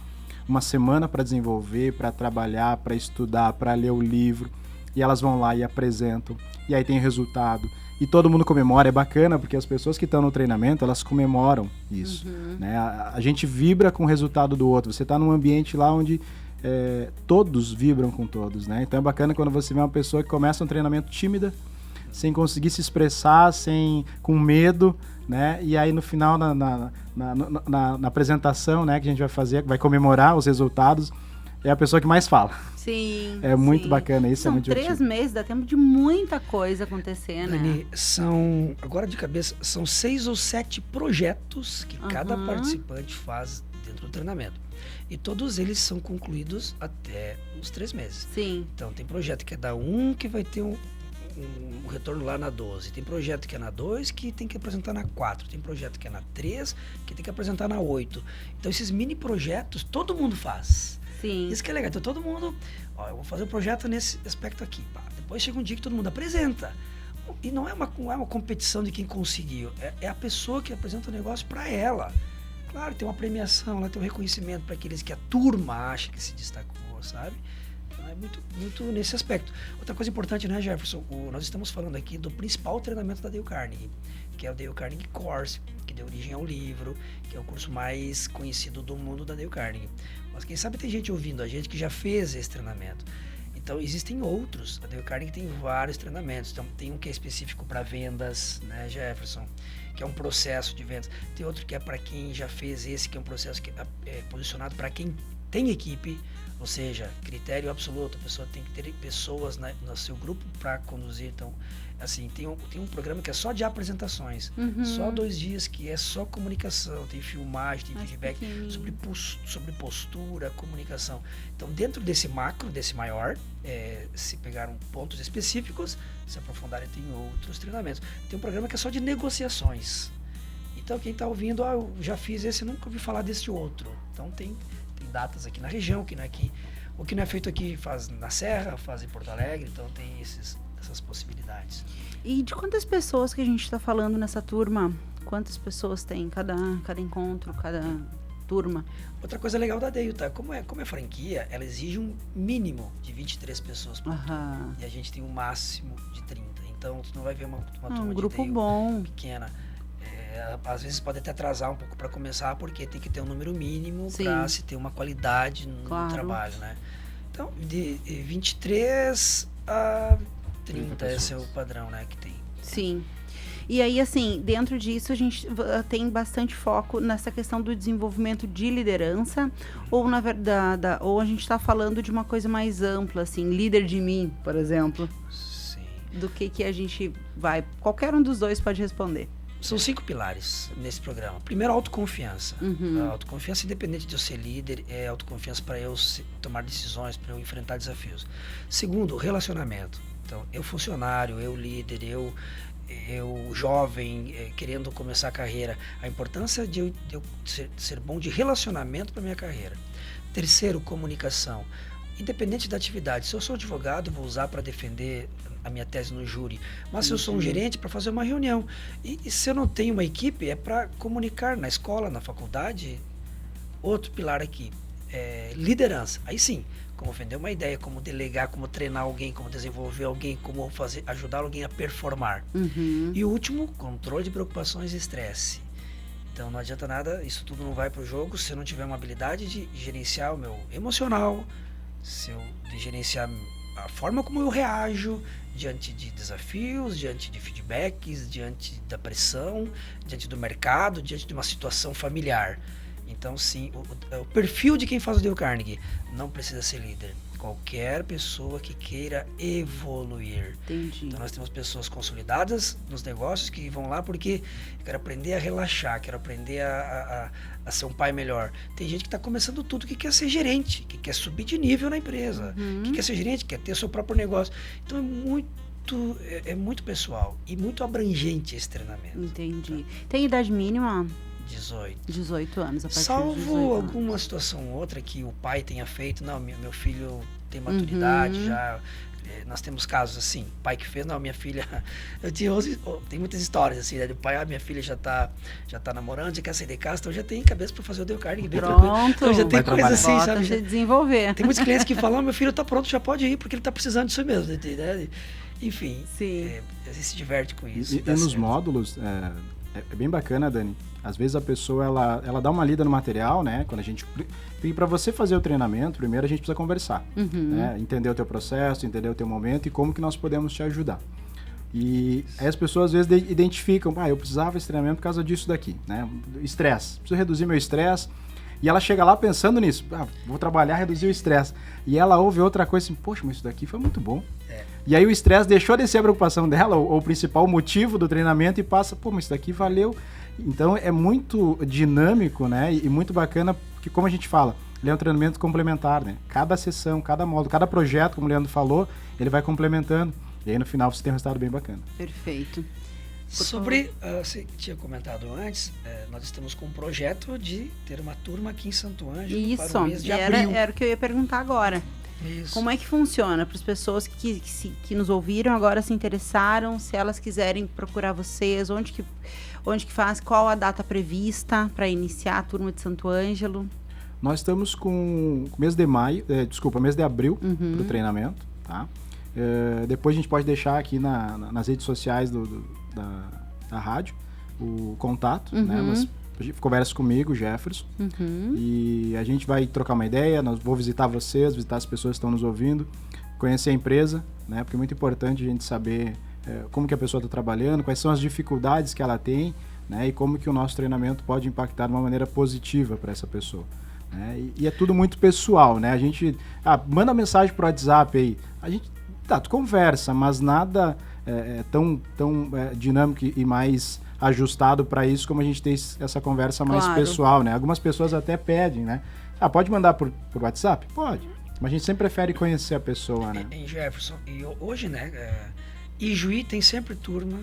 uma semana para desenvolver, para trabalhar, para estudar, para ler o livro, e elas vão lá e apresentam, e aí tem resultado. E todo mundo comemora, é bacana, porque as pessoas que estão no treinamento, elas comemoram isso. Né? A gente vibra com o resultado do outro. Você está num ambiente lá onde todos vibram com todos. Né? Então é bacana quando você vê uma pessoa que começa um treinamento tímida, sem conseguir se expressar, com medo, né? E aí no final, na apresentação, né, que a gente vai fazer, vai comemorar os resultados, é a pessoa que mais fala. Sim. É muito bacana, isso é muito divertido. São 3 meses, dá tempo de muita coisa acontecer, né? Dani, agora de cabeça, são 6 ou 7 projetos que cada participante faz dentro do treinamento. E todos eles são concluídos até os 3 meses. Sim. Então tem projeto que é da 1 que vai ter um retorno lá na 12. Tem projeto que é na 2 que tem que apresentar na 4. Tem projeto que é na 3 que tem que apresentar na 8. Então esses mini projetos todo mundo faz. Sim. Isso que é legal. Então todo mundo, eu vou fazer um projeto nesse aspecto aqui. Depois chega um dia que todo mundo apresenta. E não é uma competição de quem conseguiu. É a pessoa que apresenta o negócio para ela. Claro, tem uma premiação, lá tem um reconhecimento para aqueles que a turma acha que se destacou, sabe? Então é muito nesse aspecto. Outra coisa importante, né, Jefferson? Nós estamos falando aqui do principal treinamento da Dale Carnegie, que é o Dale Carnegie Course, que deu origem ao livro, que é o curso mais conhecido do mundo da Dale Carnegie. Mas quem sabe tem gente ouvindo a gente que já fez esse treinamento. Então existem outros. A Dale Carnegie tem vários treinamentos. Então tem um que é específico para vendas, né, Jefferson? Que é um processo de vendas. Tem outro que é para quem já fez esse, que é um processo que é posicionado para quem tem equipe, ou seja, critério absoluto. A pessoa tem que ter pessoas no seu grupo para conduzir. Então, assim, tem um programa que é só de apresentações, só 2 dias que é só comunicação, tem filmagem, tem feedback sobre postura, comunicação. Então, dentro desse macro, desse maior, se pegaram pontos específicos, se aprofundarem, tem outros treinamentos. Tem um programa que é só de negociações. Então, quem está ouvindo, eu já fiz esse, nunca ouvi falar desse outro. Então, tem datas aqui na região, que não é aqui, o que não é feito aqui faz na Serra, faz em Porto Alegre, então tem essas possibilidades. E de quantas pessoas que a gente está falando nessa turma? Quantas pessoas tem cada encontro, cada turma? Outra coisa legal da Dale, tá? Como é franquia, ela exige um mínimo de 23 pessoas por turma. E a gente tem um máximo de 30. Então, tu não vai ver uma turma um de grupo Dale bom, pequena. Às vezes pode até atrasar um pouco para começar, porque tem que ter um número mínimo para se ter uma qualidade no trabalho, né? Então, de 23 a 30, esse é o padrão, né, que tem. Sim. E aí, assim, dentro disso a gente tem bastante foco nessa questão do desenvolvimento de liderança, ou na verdade, ou a gente está falando de uma coisa mais ampla, assim, líder de mim, por exemplo. Sim. do que a gente vai... Qualquer um dos dois pode responder. São 5 pilares nesse programa. Primeiro, autoconfiança. A autoconfiança, independente de eu ser líder, é autoconfiança para eu tomar decisões, para eu enfrentar desafios. Segundo, relacionamento. Então, eu funcionário, eu líder, eu jovem, querendo começar a carreira. A importância de eu ser bom de relacionamento para minha carreira. Terceiro, comunicação. Independente da atividade. Se eu sou advogado, eu vou usar para defender a minha tese no júri. Mas se eu sou um gerente, para fazer uma reunião. E se eu não tenho uma equipe, é para comunicar na escola, na faculdade. Outro pilar aqui, liderança. Aí sim, como vender uma ideia, como delegar, como treinar alguém, como desenvolver alguém, como ajudar alguém a performar. E o último, controle de preocupações e estresse. Então não adianta nada, isso tudo não vai para o jogo se eu não tiver uma habilidade de gerenciar o meu emocional, de gerenciar a forma como eu reajo diante de desafios, diante de feedbacks, diante da pressão, diante do mercado, diante de uma situação familiar. Então, sim, o perfil de quem faz o Dale Carnegie não precisa ser líder. Qualquer pessoa que queira evoluir. Entendi. Então, nós temos pessoas consolidadas nos negócios que vão lá porque quero aprender a relaxar, quero aprender a ser um pai melhor. Tem gente que está começando tudo, que quer ser gerente, que quer subir de nível na empresa, que quer ser gerente, quer ter seu próprio negócio. Então, é muito pessoal e muito abrangente esse treinamento. Entendi. Tem idade mínima? 18 anos, a partir Salvo de 18 alguma anos. situação ou outra que o pai tenha feito, não, meu filho tem maturidade, já, nós temos casos assim, pai que fez, não, minha filha, tem muitas histórias assim, né, do pai, minha filha já tá namorando, já quer sair de casa, então já tem cabeça para fazer o Dale Carnegie bem tranquilo. Então já tem coisa assim, sabe? Já desenvolver. Tem muitos clientes que falam, meu filho tá pronto, já pode ir, porque ele tá precisando disso mesmo, né? Enfim, a gente se diverte com isso. E nos módulos, é bem bacana, Dani. Às vezes a pessoa, ela dá uma lida no material, né? Quando a gente... E para você fazer o treinamento, primeiro a gente precisa conversar. Né? Entender o teu processo, entender o teu momento e como que nós podemos te ajudar. E aí as pessoas às vezes identificam, eu precisava desse treinamento por causa disso daqui, né? Estresse. Preciso reduzir meu estresse. E ela chega lá pensando nisso. Vou trabalhar, reduzir o estresse. E ela ouve outra coisa assim, poxa, mas isso daqui foi muito bom. E aí o estresse deixou de ser a preocupação dela, ou o principal motivo do treinamento, e passa, mas isso daqui valeu. Então é muito dinâmico, né? E muito bacana, porque como a gente fala, ele é um treinamento complementar, né? Cada sessão, cada módulo, cada projeto, como o Leandro falou, ele vai complementando. E aí no final você tem um resultado bem bacana. Perfeito. Sobre, você tinha comentado antes, nós estamos com um projeto de ter uma turma aqui em Santo Ângelo para o mês de abril. Era o que eu ia perguntar agora. Isso. Como é que funciona para as pessoas que nos ouviram agora, se interessaram, se elas quiserem procurar vocês, onde que faz, qual a data prevista para iniciar a turma de Santo Ângelo? Nós estamos com mês de abril para o treinamento, tá? Depois a gente pode deixar aqui nas redes sociais da rádio o contato, né? Mas conversa comigo, Jefferson, e a gente vai trocar uma ideia, vou visitar vocês, visitar as pessoas que estão nos ouvindo, conhecer a empresa, né? Porque é muito importante a gente saber como que a pessoa está trabalhando, quais são as dificuldades que ela tem, né? E como que o nosso treinamento pode impactar de uma maneira positiva para essa pessoa. Né? E é tudo muito pessoal, né? A gente manda mensagem pro WhatsApp aí, a gente tu conversa, mas nada tão dinâmico e mais ajustado para isso, como a gente tem essa conversa mais pessoal, né? Algumas pessoas até pedem, né? Pode mandar por WhatsApp? Pode. Mas a gente sempre prefere conhecer a pessoa, né? Em Jefferson, e hoje, né? Ijuí tem sempre turma,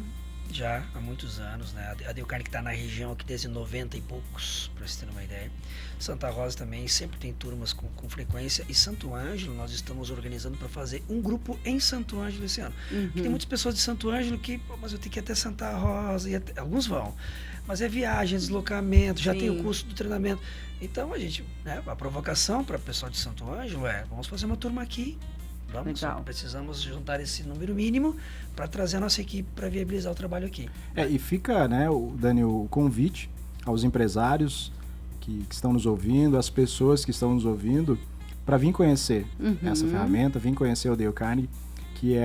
já há muitos anos, né? A Dale Carnegie está na região aqui desde 90 e poucos, para você ter uma ideia. Santa Rosa também sempre tem turmas com frequência. E Santo Ângelo, nós estamos organizando para fazer um grupo em Santo Ângelo esse ano. Porque tem muitas pessoas de Santo Ângelo que, mas eu tenho que ir até Santa Rosa, alguns vão. Mas é viagem, deslocamento, já tem o custo do treinamento. Então a gente, né, a provocação para o pessoal de Santo Ângelo vamos fazer uma turma aqui. Precisamos juntar esse número mínimo para trazer a nossa equipe para viabilizar o trabalho aqui. E fica, né, Dani, o convite aos empresários que estão nos ouvindo, as pessoas que estão nos ouvindo, para vir conhecer essa ferramenta, vir conhecer o Dale Carnegie, que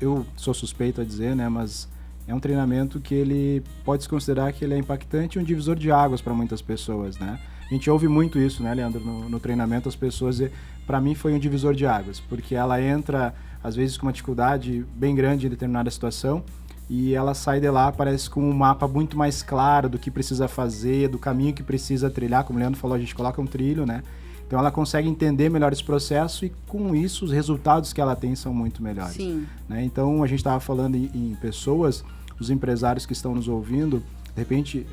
eu sou suspeito a dizer, né, mas é um treinamento que ele pode se considerar que ele é impactante e um divisor de águas para muitas pessoas, né? A gente ouve muito isso, né, Leandro, no treinamento, as pessoas, para mim foi um divisor de águas, porque ela entra às vezes com uma dificuldade bem grande em determinada situação, e ela sai de lá, parece com um mapa muito mais claro do que precisa fazer, do caminho que precisa trilhar, como o Leandro falou, a gente coloca um trilho, né? Então ela consegue entender melhor esse processo e com isso os resultados que ela tem são muito melhores. Sim. Né? Então a gente estava falando em pessoas, os empresários que estão nos ouvindo, de repente,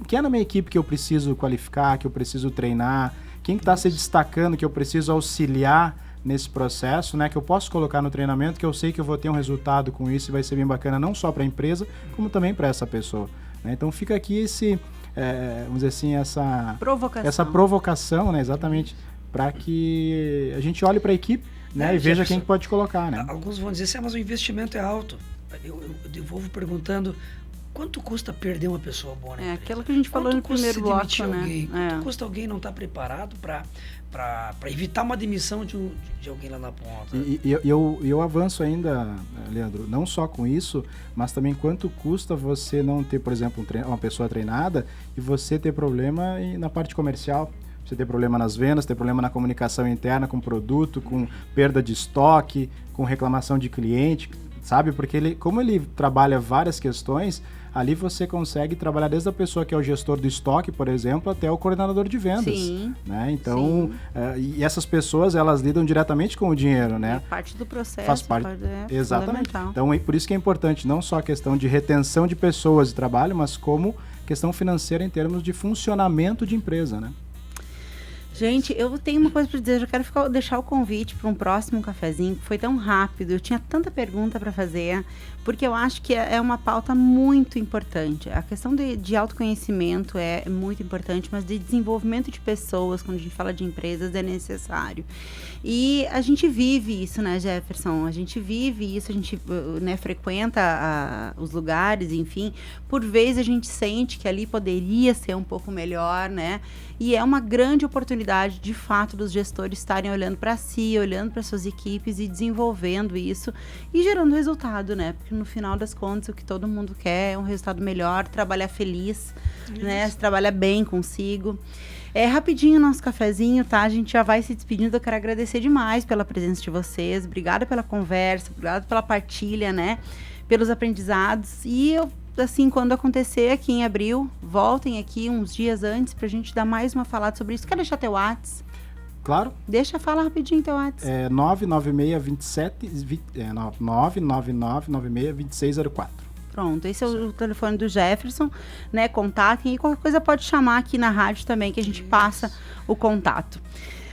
quem é na minha equipe que eu preciso qualificar, que eu preciso treinar, quem está se destacando, que eu preciso auxiliar nesse processo, né, que eu posso colocar no treinamento, que eu sei que eu vou ter um resultado com isso e vai ser bem bacana, não só para a empresa, como também para essa pessoa. Né? Então fica aqui esse, vamos dizer assim, essa provocação, né, exatamente, para que a gente olhe para a equipe, né, e veja quem pode colocar. Né? Alguns vão dizer assim, mas o investimento é alto. Eu devolvo perguntando, quanto custa perder uma pessoa boa na empresa? Aquilo que a gente falou no primeiro bloco, né? Quanto custa alguém não estar preparado para evitar uma demissão de alguém lá na ponta? E eu avanço ainda, Leandro, não só com isso, mas também quanto custa você não ter, por exemplo, uma pessoa treinada e você ter problema na parte comercial. Você ter problema nas vendas, ter problema na comunicação interna com o produto, com perda de estoque, com reclamação de cliente, sabe? Porque como ele trabalha várias questões, ali você consegue trabalhar desde a pessoa que é o gestor do estoque, por exemplo, até o coordenador de vendas. Sim. Né? Então, e essas pessoas, elas lidam diretamente com o dinheiro, né? É parte do processo. Faz parte. Exatamente. Então, por isso que é importante não só a questão de retenção de pessoas de trabalho, mas como questão financeira em termos de funcionamento de empresa, né? Gente, eu tenho uma coisa para dizer, eu quero deixar o convite para um próximo cafezinho, que foi tão rápido, eu tinha tanta pergunta para fazer, porque eu acho que é uma pauta muito importante. A questão de autoconhecimento é muito importante, mas de desenvolvimento de pessoas, quando a gente fala de empresas, é necessário. E a gente vive isso, né, Jefferson? A gente vive isso, a gente, né, frequenta os lugares, enfim. Por vezes a gente sente que ali poderia ser um pouco melhor, né? E é uma grande oportunidade, de fato, dos gestores estarem olhando para si, olhando para suas equipes e desenvolvendo isso e gerando resultado, né? Porque no final das contas, o que todo mundo quer é um resultado melhor, trabalhar feliz, né? Trabalhar bem consigo. Rapidinho o nosso cafezinho, tá? A gente já vai se despedindo. Eu quero agradecer demais pela presença de vocês. Obrigada pela conversa, obrigada pela partilha, né? Pelos aprendizados. E eu, assim, quando acontecer aqui em abril, voltem aqui uns dias antes pra gente dar mais uma falada sobre isso. Quer deixar teu WhatsApp? Claro. Deixa, fala rapidinho teu WhatsApp. 999-2604. Pronto, esse é o telefone do Jefferson, né? Contatem e qualquer coisa pode chamar aqui na rádio também, que a gente passa o contato.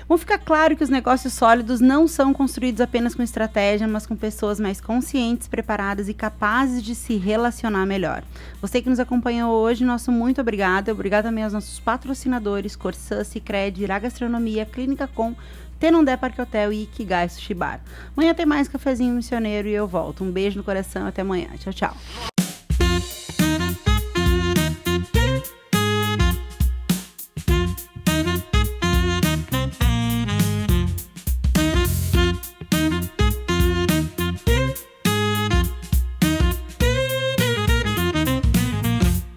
Bom, fica claro que os negócios sólidos não são construídos apenas com estratégia, mas com pessoas mais conscientes, preparadas e capazes de se relacionar melhor. Você que nos acompanhou hoje, nosso muito obrigada. Obrigada também aos nossos patrocinadores, Corsã, Sicredi, Irá Gastronomia, Clínica Com, Tenondé Parque Hotel e Ikigai Sushi Bar. Amanhã tem mais cafezinho missioneiro e eu volto. Um beijo no coração, até amanhã. Tchau, tchau.